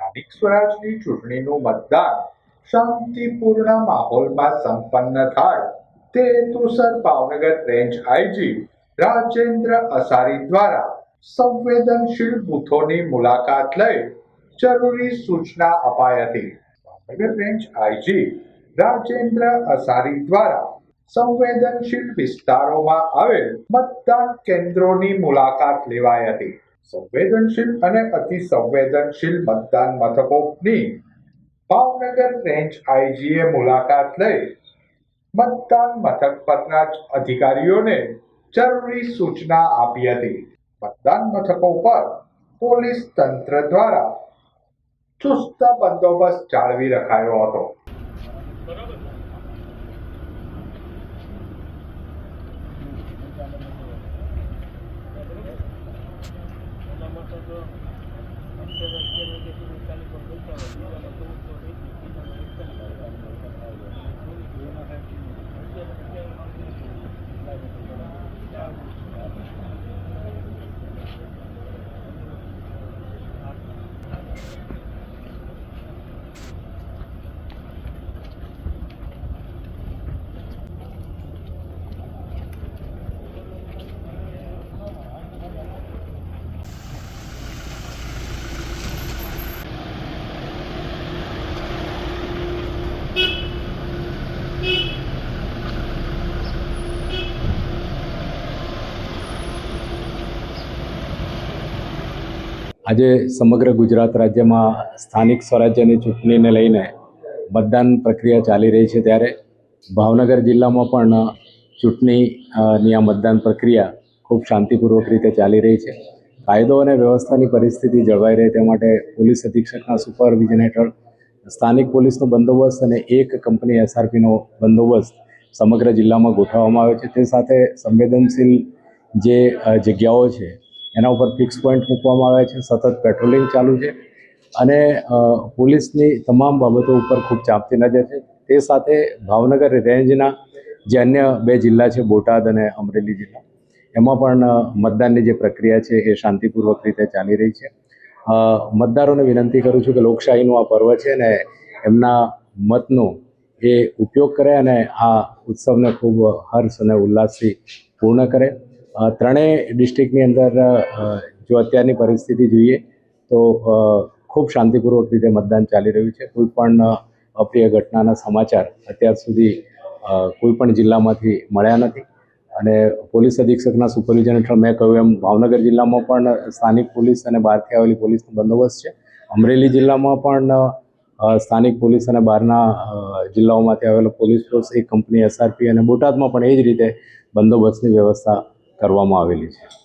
સ્થાનિક સ્વરાજની ચૂંટણીનું મતદાન શાંતિપૂર્ણ માહોલમાં સંપન્ન થાય તે હેતુસર ભાવનગર રેન્જ આઈજી રાજેન્દ્ર અસારી દ્વારા સંવેદનશીલ બૂથોની મુલાકાત લઈ જરૂરી સૂચના અપાઈ હતી। ભાવનગર રેન્જ આઈજી રાજેન્દ્ર અસારી દ્વારા સંવેદનશીલ વિસ્તારોમાં આવેલ મતદાન કેન્દ્રોની મુલાકાત લેવાઈ હતી। સંવેદનશીલ અને અતિ સંવેદનશીલ મતદાન મથકોની ભાવનગર રેન્જ આઈજીએ મુલાકાત લઈ મતદાન મથક પરના અધિકારીઓને જરૂરી સૂચના આપી હતી। મતદાન મથકો પર પોલીસ તંત્ર દ્વારા ચુસ્ત બંદોબસ્ત જાળવી રખાયો હતો। આજે સમગ્ર ગુજરાત રાજ્યમાં સ્થાનિક સ્વરાજ્યની ચૂંટણીને લઈને મતદાન પ્રક્રિયા ચાલી રહી છે, ત્યારે ભાવનગર જિલ્લામાં પણ ચૂંટણીની આ મતદાન પ્રક્રિયા ખૂબ શાંતિપૂર્વક રીતે ચાલી રહી છે। કાયદો અને વ્યવસ્થાની પરિસ્થિતિ જળવાઈ રહે તે માટે પોલીસ અધિક્ષકના સુપરવિઝન હેઠળ સ્થાનિક પોલીસનો બંદોબસ્ત અને એક કંપની SRPનો બંદોબસ્ત સમગ્ર જિલ્લામાં ગોઠવવામાં આવ્યો છે। તે સાથે સંવેદનશીલ જે જગ્યાઓ છે એના ઉપર ફિક્સ પોઈન્ટ મૂકવામાં આવ્યા છે, સતત પેટ્રોલિંગ ચાલુ છે અને પોલીસની તમામ બાબતો ઉપર ખૂબ ચાંપતી નજર છે। તે સાથે ભાવનગર રેન્જના જે અન્ય બે જિલ્લા છે, બોટાદ અને અમરેલી જિલ્લા, એમાં પણ મતદાનની જે પ્રક્રિયા છે એ શાંતિપૂર્વક રીતે ચાલી રહી છે। મતદારોને વિનંતી કરું છું કે લોકશાહીનું આ પર્વ છે ને એમના મતનો એ ઉપયોગ કરે અને આ ઉત્સવને ખૂબ હર્ષ અને ઉલ્લાસથી પૂર્ણ કરે। ત્રણેય ડિસ્ટ્રિક્ટની અંદર જો અત્યારની પરિસ્થિતિ જોઈએ તો ખૂબ શાંતિપૂર્વક રીતે મતદાન ચાલી રહ્યું છે। કોઈ પણ અપ્રિય ઘટનાના સમાચાર અત્યાર સુધી કોઈ પણ જિલ્લામાંથી મળ્યા નથી અને પોલીસ અધિક્ષકના સુપરવિઝન હેઠળ મેં કહ્યું એમ ભાવનગર જિલ્લામાં પણ સ્થાનિક પોલીસ અને બહારથી આવેલી પોલીસનો બંદોબસ્ત છે। અમરેલી જિલ્લામાં પણ સ્થાનિક પોલીસ અને બહારના જિલ્લાઓમાંથી આવેલો પોલીસ ફોર્સ, એક કંપની SRP અને બોટાદમાં પણ એ જ રીતે બંદોબસ્તની વ્યવસ્થા કરવામાં આવેલી છે।